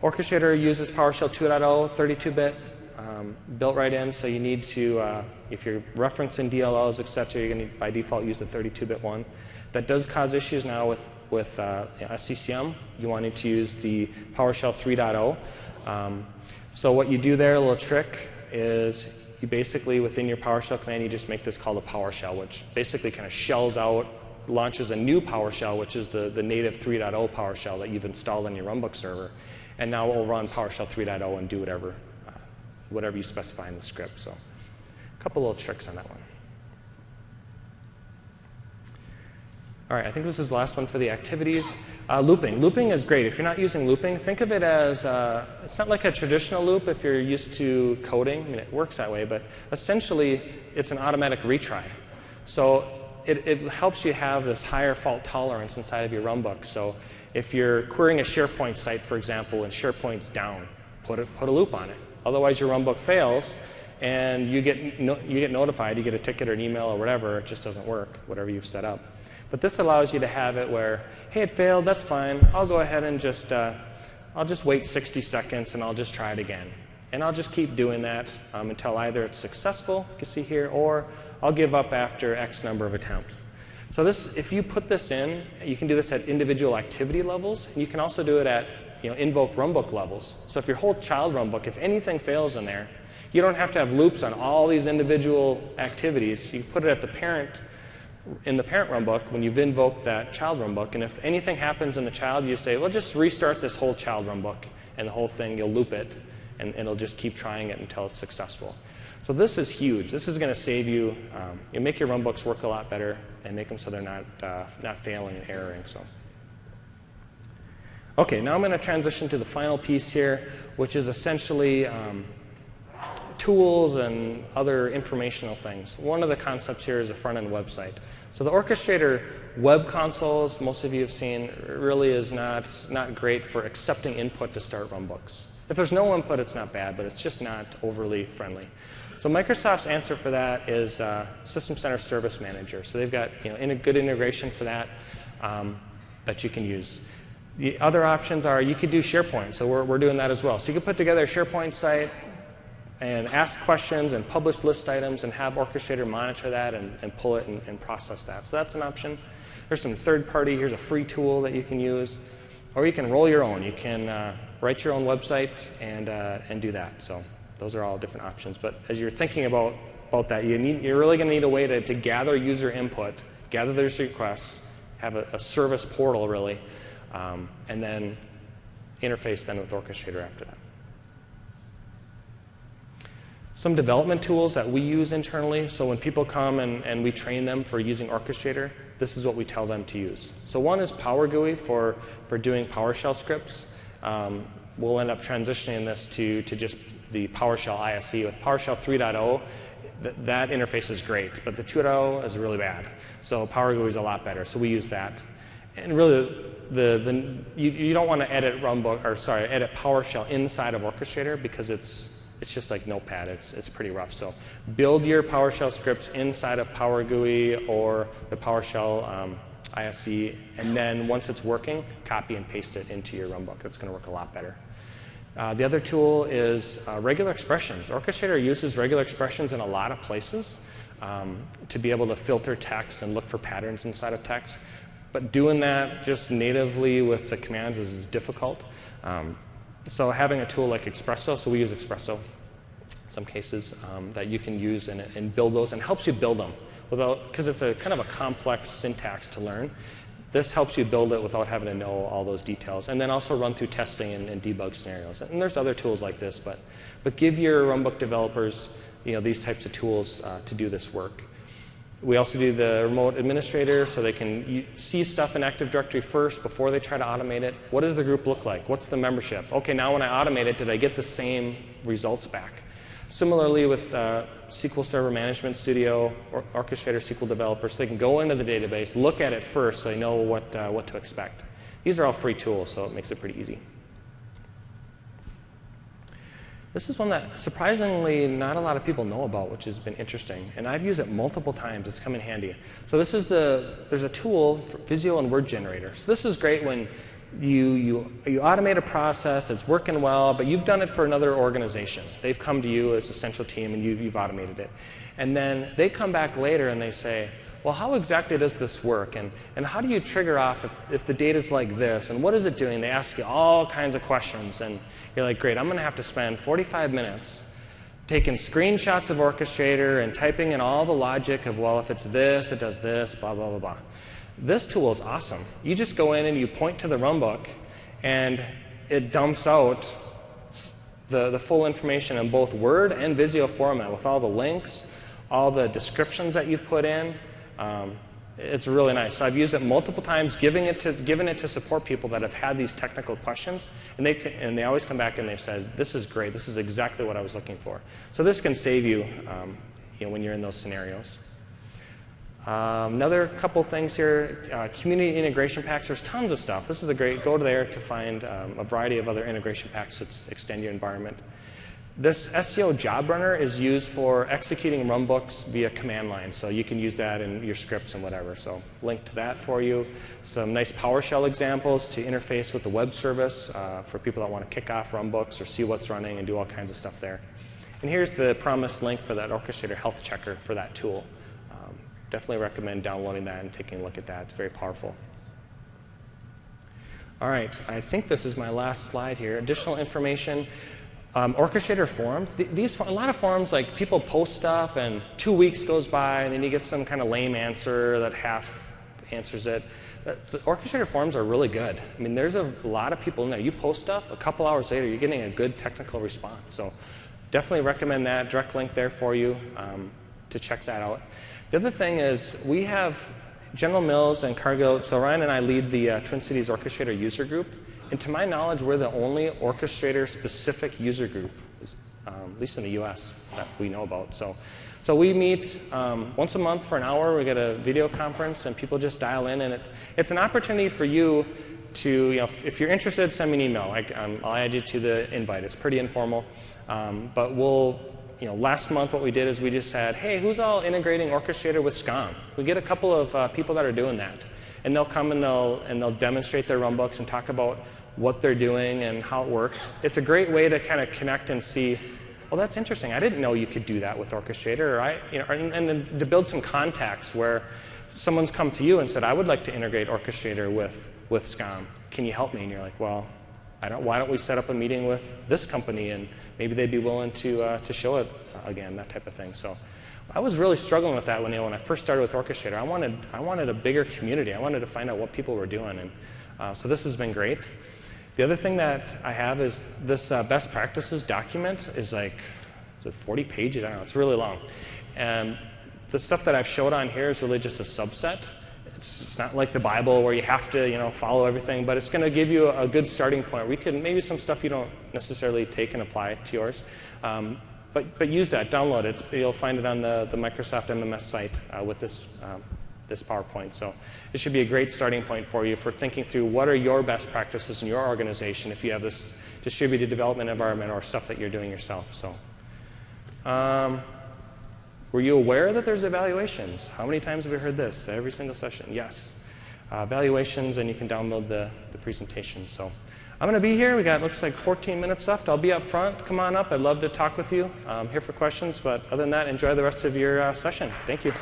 Orchestrator uses PowerShell 2.0, 32-bit, built right in, so you need to, if you're referencing DLLs, etc., you're going to, by default, use the 32-bit one. That does cause issues now with SCCM. You want to use the PowerShell 3.0. So what you do there, a little trick, is you basically, within your PowerShell command, you just make this called a PowerShell, which basically kind of shells out, launches a new PowerShell, which is the native 3.0 PowerShell that you've installed on your runbook server. And now it will run PowerShell 3.0 and do whatever you specify in the script. So a couple little tricks on that one. All right, I think this is the last one for the activities. Looping. Looping is great. If you're not using looping, think of it as, it's not like a traditional loop if you're used to coding. I mean, it works that way, but essentially it's an automatic retry. So it helps you have this higher fault tolerance inside of your runbook. So if you're querying a SharePoint site, for example, and SharePoint's down, put a loop on it. Otherwise, your runbook fails, and you get notified. You get a ticket or an email or whatever. It just doesn't work, whatever you've set up. But this allows you to have it where, hey, it failed, that's fine. I'll go ahead and I'll just wait 60 seconds and I'll just try it again. And I'll just keep doing that until either it's successful, you can see here, or I'll give up after X number of attempts. So if you put this in, you can do this at individual activity levels. And you can also do it at invoke runbook levels. So if your whole child runbook, if anything fails in there, you don't have to have loops on all these individual activities. You put it at the parent, in the parent runbook when you've invoked that child runbook, and if anything happens in the child, you say, well, just restart this whole child runbook, and the whole thing, you'll loop it, and it'll just keep trying it until it's successful. So this is huge. This is going to save you, make your runbooks work a lot better, and make them so they're not failing and erroring. So, okay, now I'm going to transition to the final piece here, which is essentially tools and other informational things. One of the concepts here is a front-end website. So the Orchestrator web console, as most of you have seen, really is not great for accepting input to start runbooks. If there's no input, it's not bad, but it's just not overly friendly. So Microsoft's answer for that is System Center Service Manager. So they've got a good integration for that that you can use. The other options are you could do SharePoint. So we're doing that as well. So you could put together a SharePoint site and ask questions and publish list items and have Orchestrator monitor that and pull it and process that. So that's an option. There's some third-party. Here's a free tool that you can use. Or you can roll your own. You can write your own website and do that. So those are all different options. But as you're thinking about that, you're really going to need a way to gather user input, gather those requests, have a service portal really, and then interface then with Orchestrator after that. Some development tools that we use internally, so when people come and we train them for using Orchestrator, this is what we tell them to use. So one is Power GUI for doing PowerShell scripts. We'll end up transitioning this to just the PowerShell ISE. With PowerShell 3.0, that interface is great, but the 2.0 is really bad. So Power GUI is a lot better, so we use that. And really, you don't want to edit edit PowerShell inside of Orchestrator because it's just like Notepad. It's pretty rough. So build your PowerShell scripts inside of Power GUI or the PowerShell ISE, and then once it's working, copy and paste it into your runbook. That's going to work a lot better. The other tool is regular expressions. Orchestrator uses regular expressions in a lot of places to be able to filter text and look for patterns inside of text. But doing that just natively with the commands is difficult. So having a tool like Expresso, so we use Expresso in some cases, that you can use and build those, and helps you build them because it's a kind of a complex syntax to learn. This helps you build it without having to know all those details, and then also run through testing and debug scenarios. And there's other tools like this, but give your runbook developers these types of tools to do this work. We also do the remote administrator, so they can see stuff in Active Directory first before they try to automate it. What does the group look like? What's the membership? Okay, now when I automate it, did I get the same results back? Similarly with SQL Server Management Studio or Orchestrator SQL developers, they can go into the database, look at it first so they know what to expect. These are all free tools, so it makes it pretty easy. This is one that surprisingly not a lot of people know about, which has been interesting. And I've used it multiple times. It's come in handy. So this is there's a tool for Visio and Word Generator. So this is great when you automate a process, it's working well, but you've done it for another organization. They've come to you as a central team, and you've automated it. And then they come back later and they say, well, how exactly does this work? And how do you trigger off if the data's like this? And what is it doing? They ask you all kinds of questions. And you're like, great, I'm going to have to spend 45 minutes taking screenshots of Orchestrator and typing in all the logic of, well, if it's this, it does this, blah, blah, blah, blah. This tool is awesome. You just go in and you point to the runbook, and it dumps out the full information in both Word and Visio format with all the links, all the descriptions that you've put in. It's really nice. So I've used it multiple times, given it to support people that have had these technical questions, and they always come back and they've said, "This is great. This is exactly what I was looking for." So this can save you, when you're in those scenarios. Another couple things here: community integration packs. There's tons of stuff. This is a great. Go there to find a variety of other integration packs that extend your environment. This SEO job runner is used for executing runbooks via command line, so you can use that in your scripts and whatever. So link to that for you. Some nice PowerShell examples to interface with the web service for people that want to kick off runbooks or see what's running and do all kinds of stuff there. And here's the promised link for that Orchestrator health checker for that tool. Definitely recommend downloading that and taking a look at that. It's very powerful. All right, I think this is my last slide here. Additional information. Orchestrator forums. A lot of forums, like people post stuff and 2 weeks goes by and then you get some kind of lame answer that half answers it. The Orchestrator forums are really good. I mean, there's a lot of people in there. You post stuff, a couple hours later, you're getting a good technical response. So definitely recommend that. Direct link there for you to check that out. The other thing is we have General Mills and Cargill. So Ryan and I lead the Twin Cities Orchestrator user group. And to my knowledge, we're the only Orchestrator-specific user group, at least in the US, that we know about. So we meet once a month for an hour. We get a video conference, and people just dial in. And it's an opportunity for you to, if you're interested, send me an email. I'll add you to the invite. It's pretty informal. But last month what we did is we just said, hey, who's all integrating Orchestrator with SCOM? We get a couple of people that are doing that. And they'll come and they'll demonstrate their runbooks and talk about what they're doing and how it works. It's a great way to kind of connect and see, well, that's interesting. I didn't know you could do that with Orchestrator. And then to build some contacts where someone's come to you and said, I would like to integrate Orchestrator with SCOM. Can you help me? And you're like, well, Why don't we set up a meeting with this company and maybe they'd be willing to show it again, that type of thing. So I was really struggling with that when I first started with Orchestrator. I wanted a bigger community. I wanted to find out what people were doing, and so this has been great. The other thing that I have is this best practices document is like, is it 40 pages? I don't know. It's really long. And the stuff that I've showed on here is really just a subset. It's not like the Bible where you have to, follow everything, but it's going to give you a good starting point. We can maybe some stuff you don't necessarily take and apply to yours, but use that, download it. You'll find it on the Microsoft MMS site with this PowerPoint. So it should be a great starting point for you for thinking through what are your best practices in your organization if you have this distributed development environment or stuff that you're doing yourself. So. Were you aware that there's evaluations? How many times have we heard this? Every single session? Yes. Evaluations, and you can download the presentation. So I'm going to be here. We got, looks like 14 minutes left. I'll be up front. Come on up. I'd love to talk with you. I'm here for questions. But other than that, enjoy the rest of your session. Thank you.